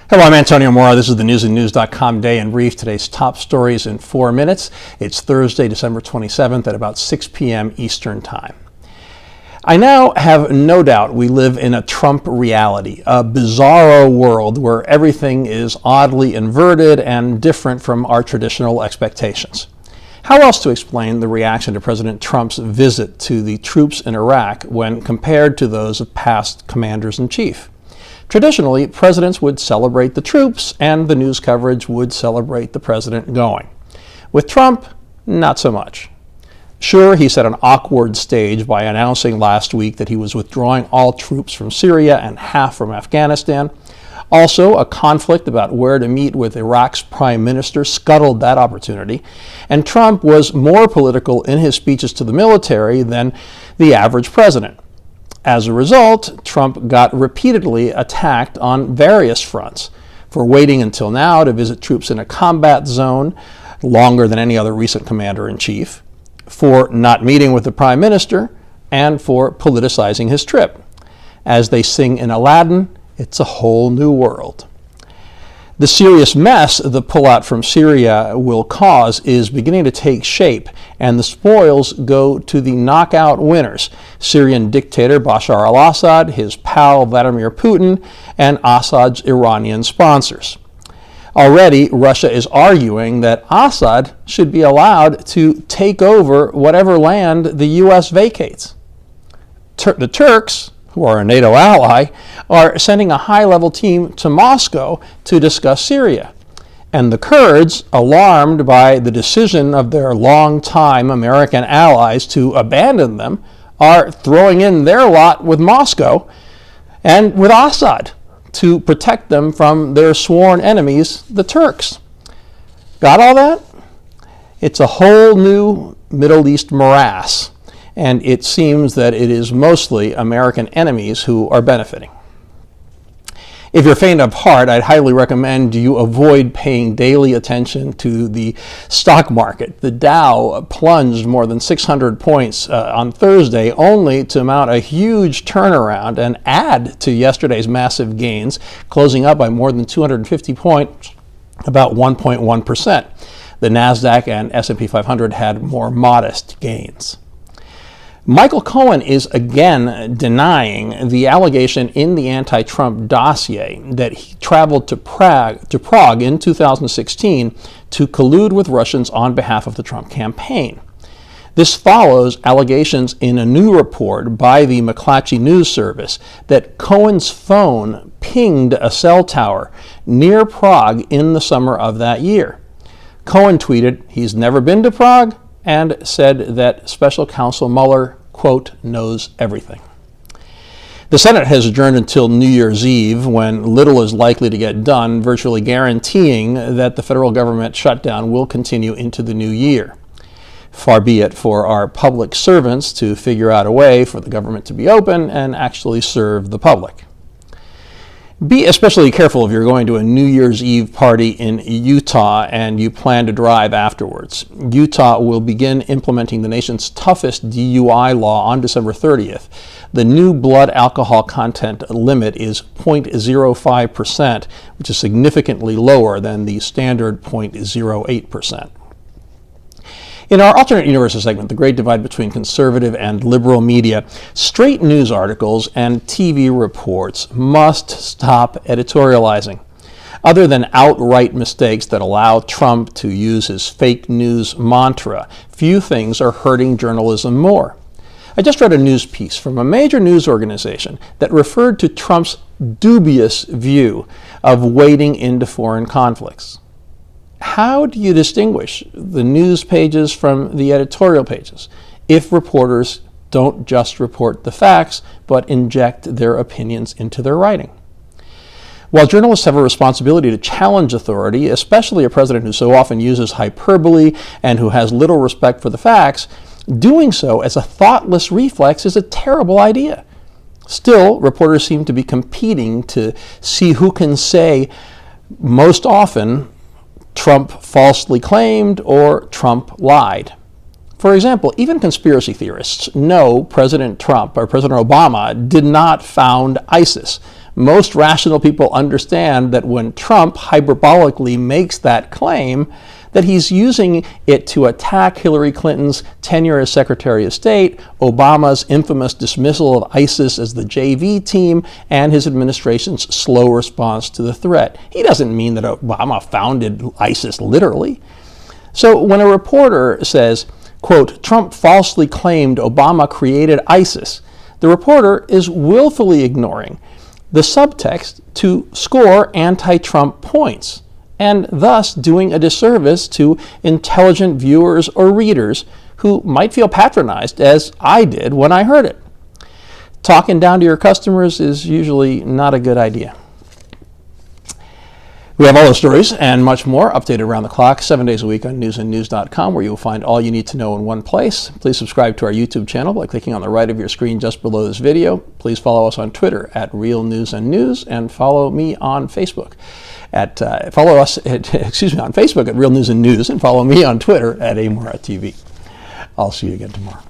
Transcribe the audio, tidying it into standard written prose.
Hello, I'm Antonio Mora. This is the newsandnews.com Day in Brief. Today's top stories in 4 minutes. It's Thursday, December 27th at about 6 p.m. Eastern Time. I now have no doubt we live in a Trump reality, a bizarro world where everything is oddly inverted and different from our traditional expectations. How else to explain the reaction to President Trump's visit to the troops in Iraq when compared to those of past commanders-in-chief? Traditionally, presidents would celebrate the troops and the news coverage would celebrate the president going. With Trump, not so much. Sure, he set an awkward stage by announcing last week that he was withdrawing all troops from Syria and half from Afghanistan. Also, a conflict about where to meet with Iraq's prime minister scuttled that opportunity, and Trump was more political in his speeches to the military than the average president. As a result, Trump got repeatedly attacked on various fronts for waiting until now to visit troops in a combat zone longer than any other recent commander-in-chief, for not meeting with the prime minister, and for politicizing his trip. As they sing in Aladdin, it's a whole new world. The serious mess the pullout from Syria will cause is beginning to take shape, and the spoils go to the knockout winners: Syrian dictator Bashar al-Assad, his pal Vladimir Putin, and Assad's Iranian sponsors. Already, Russia is arguing that Assad should be allowed to take over whatever land the U.S. vacates. The Turks, who are a NATO ally, are sending a high-level team to Moscow to discuss Syria. And the Kurds, alarmed by the decision of their long-time American allies to abandon them, are throwing in their lot with Moscow and with Assad to protect them from their sworn enemies, the Turks. Got all that? It's a whole new Middle East morass, and it seems that it is mostly American enemies who are benefiting. If you're faint of heart, I'd highly recommend you avoid paying daily attention to the stock market. The Dow plunged more than 600 points on Thursday, only to mount a huge turnaround and add to yesterday's massive gains, closing up by more than 250 points, about 1.1%. The Nasdaq and S&P 500 had more modest gains. Michael Cohen is again denying the allegation in the anti-Trump dossier that he traveled to Prague in 2016 to collude with Russians on behalf of the Trump campaign. This follows allegations in a new report by the McClatchy News Service that Cohen's phone pinged a cell tower near Prague in the summer of that year. Cohen tweeted he's never been to Prague and said that Special Counsel Mueller, quote, knows everything. The Senate has adjourned until New Year's Eve, when little is likely to get done, virtually guaranteeing that the federal government shutdown will continue into the new year. Far be it for our public servants to figure out a way for the government to be open and actually serve the public. Be especially careful if you're going to a New Year's Eve party in Utah and you plan to drive afterwards. Utah will begin implementing the nation's toughest DUI law on December 30th. The new blood alcohol content limit is 0.05%, which is significantly lower than the standard 0.08%. In our alternate universes segment, The Great Divide Between Conservative and Liberal Media, straight news articles and TV reports must stop editorializing. Other than outright mistakes that allow Trump to use his fake news mantra, few things are hurting journalism more. I just read a news piece from a major news organization that referred to Trump's dubious view of wading into foreign conflicts. How do you distinguish the news pages from the editorial pages if reporters don't just report the facts but inject their opinions into their writing? While journalists have a responsibility to challenge authority, especially a president who so often uses hyperbole and who has little respect for the facts, doing so as a thoughtless reflex is a terrible idea. Still, reporters seem to be competing to see who can say most often Trump falsely claimed or Trump lied. For example, even conspiracy theorists know President Trump or President Obama did not found ISIS, Most rational people understand that when Trump hyperbolically makes that claim, that he's using it to attack Hillary Clinton's tenure as Secretary of State, Obama's infamous dismissal of ISIS as the JV team, and his administration's slow response to the threat. He doesn't mean that Obama founded ISIS literally. So when a reporter says, quote, Trump falsely claimed Obama created ISIS, the reporter is willfully ignoring the subtext to score anti-Trump points, and thus doing a disservice to intelligent viewers or readers who might feel patronized, as I did when I heard it. Talking down to your customers is usually not a good idea. We have all those stories and much more updated around the clock, 7 days a week on newsandnews.com, where you'll find all you need to know in one place. Please subscribe to our YouTube channel by clicking on the right of your screen just below this video. Please follow us on Twitter at Real News and News, and follow me on Facebook on Facebook at Real News and News, and follow me on Twitter at AMorra TV. I'll see you again tomorrow.